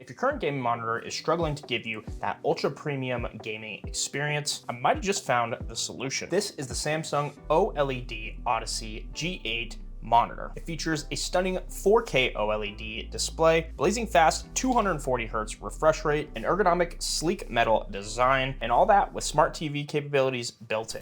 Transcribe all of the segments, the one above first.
If your current gaming monitor is struggling to give you that ultra premium gaming experience, I might have just found the solution. This is the Samsung OLED Odyssey G8 monitor. It features a stunning 4K OLED display, blazing fast 240Hz refresh rate, an ergonomic sleek metal design, and all that with smart TV capabilities built in.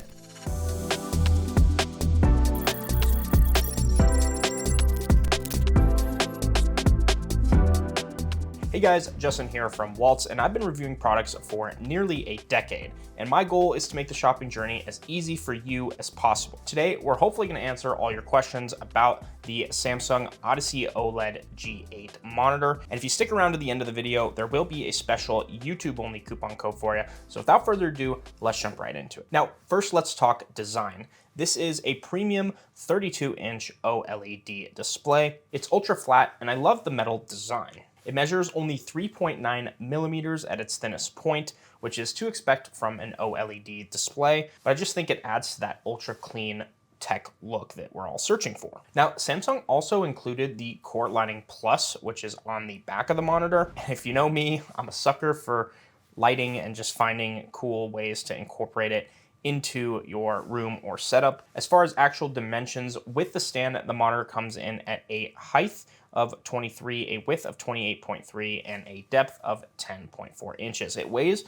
Hey guys, Justin here from Walts, and I've been reviewing products for nearly a decade, and my goal is to make the shopping journey as easy for you as possible. Today, we're hopefully going to answer all your questions about the Samsung Odyssey OLED G8 monitor, and if you stick around to the end of the video, there will be a special YouTube-only coupon code for you. So without further ado, let's jump right into it. Now, first let's talk design. This is a premium 32-inch OLED display. It's ultra flat, and I love the metal design. It measures only 3.9 millimeters at its thinnest point, which is to expect from an OLED display, but I just think it adds to that ultra clean tech look that we're all searching for. Now, Samsung also included the Core Lighting Plus, which is on the back of the monitor. And if you know me, I'm a sucker for lighting and just finding cool ways to incorporate it into your room or setup. As far as actual dimensions, with the stand, the monitor comes in at a height of 23, a width of 28.3, and a depth of 10.4 inches. It weighs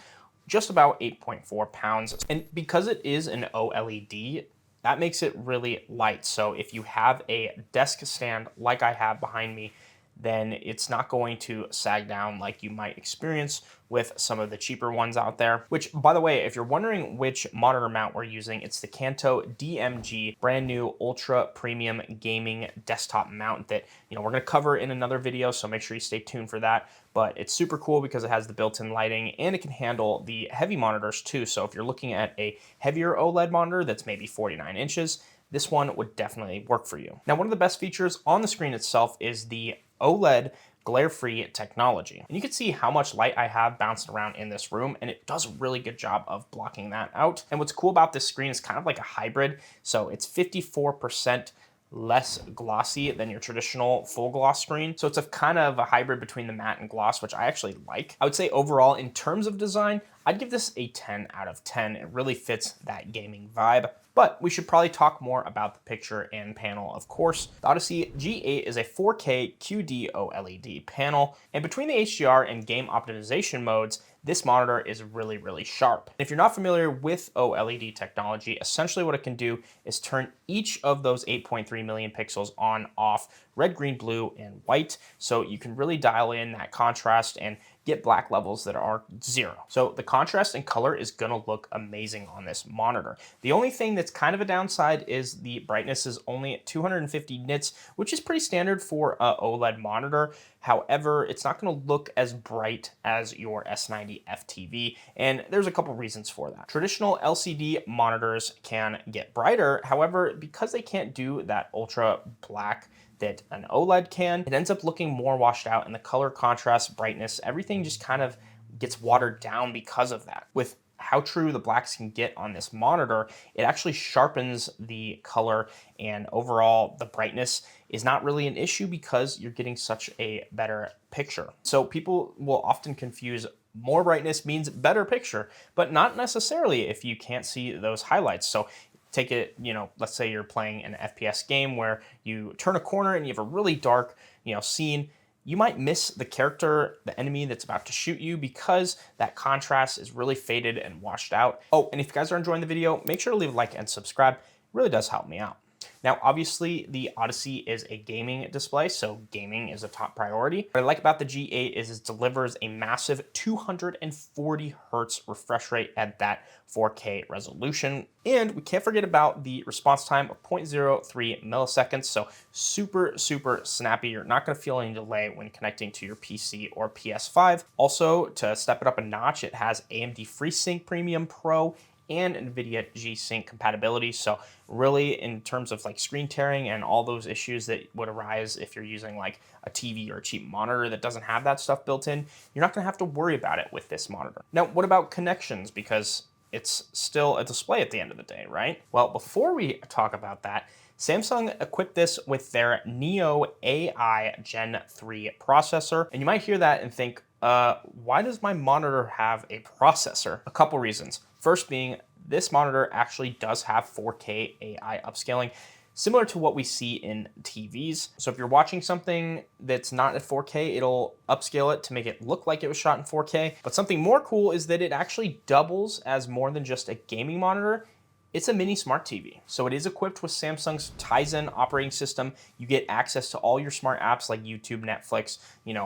just about 8.4 pounds. And because it is an OLED, that makes it really light. So if you have a desk stand like I have behind me, then it's not going to sag down like you might experience with some of the cheaper ones out there. Which, by the way, if you're wondering which monitor mount we're using, it's the Kanto DMG brand new ultra premium gaming desktop mount that, we're gonna cover in another video, so make sure you stay tuned for that. But it's super cool because it has the built-in lighting and it can handle the heavy monitors too. So if you're looking at a heavier OLED monitor that's maybe 49 inches, this one would definitely work for you. Now, one of the best features on the screen itself is the OLED Glare-Free technology. And you can see how much light I have bouncing around in this room, and it does a really good job of blocking that out. And what's cool about this screen is kind of like a hybrid. So it's 54% less glossy than your traditional full gloss screen. So it's a kind of a hybrid between the matte and gloss, which I actually like. I would say overall, in terms of design, I'd give this a 10 out of 10. It really fits that gaming vibe. But we should probably talk more about the picture and panel, of course. The Odyssey G8 is a 4K QD-OLED panel, and between the HDR and game optimization modes, this monitor is really, really sharp. If you're not familiar with OLED technology, essentially what it can do is turn each of those 8.3 million pixels on, off, red, green, blue, and white, so you can really dial in that contrast and get black levels that are 0. So the contrast and color is gonna look amazing on this monitor. The only thing that's kind of a downside is the brightness is only at 250 nits, which is pretty standard for an OLED monitor. However, it's not gonna look as bright as your S90F TV, and there's a couple reasons for that. Traditional LCD monitors can get brighter, however, because they can't do that ultra black that an OLED can, it ends up looking more washed out, and the color contrast, brightness, everything just kind of gets watered down because of that. With how true the blacks can get on this monitor, it actually sharpens the color, and overall the brightness is not really an issue because you're getting such a better picture. So people will often confuse more brightness means better picture, but not necessarily if you can't see those highlights. So take it, let's say you're playing an FPS game where you turn a corner and you have a really dark, scene. You might miss the character, the enemy that's about to shoot you, because that contrast is really faded and washed out. Oh, and if you guys are enjoying the video, make sure to leave a like and subscribe. It really does help me out. Now, obviously, the Odyssey is a gaming display, so gaming is a top priority. What I like about the G8 is it delivers a massive 240 Hz refresh rate at that 4K resolution. And we can't forget about the response time of 0.03 milliseconds, so super, super snappy. You're not gonna feel any delay when connecting to your PC or PS5. Also, to step it up a notch, it has AMD FreeSync Premium Pro and NVIDIA G-Sync compatibility. So really, in terms of like screen tearing and all those issues that would arise if you're using like a TV or a cheap monitor that doesn't have that stuff built in, you're not gonna have to worry about it with this monitor. Now, what about connections? Because it's still a display at the end of the day, right? Well, before we talk about that, Samsung equipped this with their Neo AI Gen 3 processor, and you might hear that and think, why does my monitor have a processor? A couple reasons. First being, this monitor actually does have 4K AI upscaling, similar to what we see in TVs. So if you're watching something that's not at 4K, it'll upscale it to make it look like it was shot in 4K. But something more cool is that it actually doubles as more than just a gaming monitor. It's a mini smart TV. So it is equipped with Samsung's Tizen operating system. You get access to all your smart apps like YouTube, Netflix,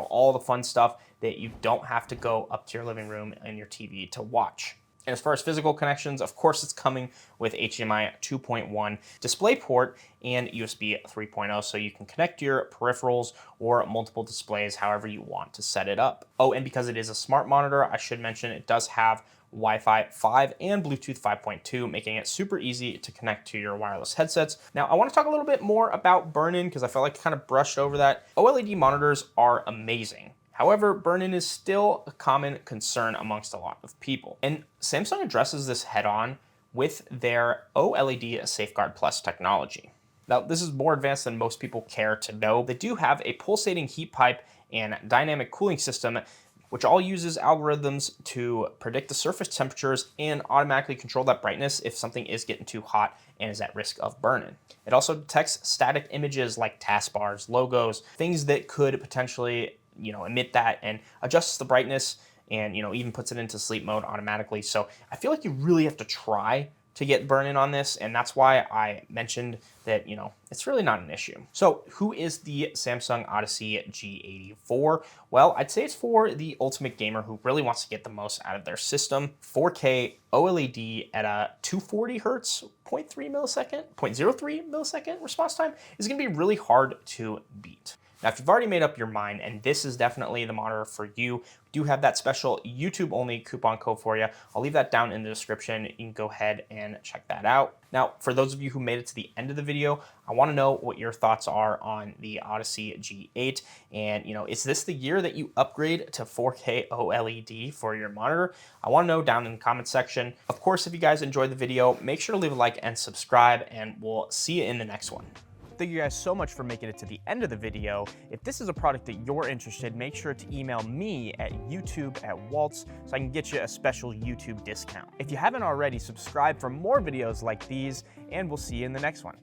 all the fun stuff that you don't have to go up to your living room and your TV to watch. And as far as physical connections, of course, it's coming with HDMI 2.1 DisplayPort and USB 3.0, so you can connect your peripherals or multiple displays however you want to set it up. Oh, and because it is a smart monitor, I should mention it does have Wi-Fi 5 and Bluetooth 5.2, making it super easy to connect to your wireless headsets. Now, I want to talk a little bit more about burn-in because I felt like I kind of brushed over that. OLED monitors are amazing. However, burn-in is still a common concern amongst a lot of people. And Samsung addresses this head-on with their OLED Safeguard Plus technology. Now, this is more advanced than most people care to know. They do have a pulsating heat pipe and dynamic cooling system, which all uses algorithms to predict the surface temperatures and automatically control that brightness if something is getting too hot and is at risk of burn-in. It also detects static images like taskbars, logos, things that could potentially emit that, and adjusts the brightness and, even puts it into sleep mode automatically. So I feel like you really have to try to get burn-in on this, and that's why I mentioned that, it's really not an issue. So who is the Samsung Odyssey G8 for? Well, I'd say it's for the ultimate gamer who really wants to get the most out of their system. 4K OLED at a 240 hertz, 0.03 millisecond response time is gonna be really hard to beat. Now, if you've already made up your mind, and this is definitely the monitor for you, we do have that special YouTube-only coupon code for you. I'll leave that down in the description. You can go ahead and check that out. Now, for those of you who made it to the end of the video, I want to know what your thoughts are on the Odyssey G8. And, is this the year that you upgrade to 4K OLED for your monitor? I want to know down in the comment section. Of course, if you guys enjoyed the video, make sure to leave a like and subscribe, and we'll see you in the next one. Thank you guys so much for making it to the end of the video. If this is a product that you're interested, make sure to email me at youtube@waltz so I can get you a special YouTube discount. If you haven't already, subscribe for more videos like these, and we'll see you in the next one.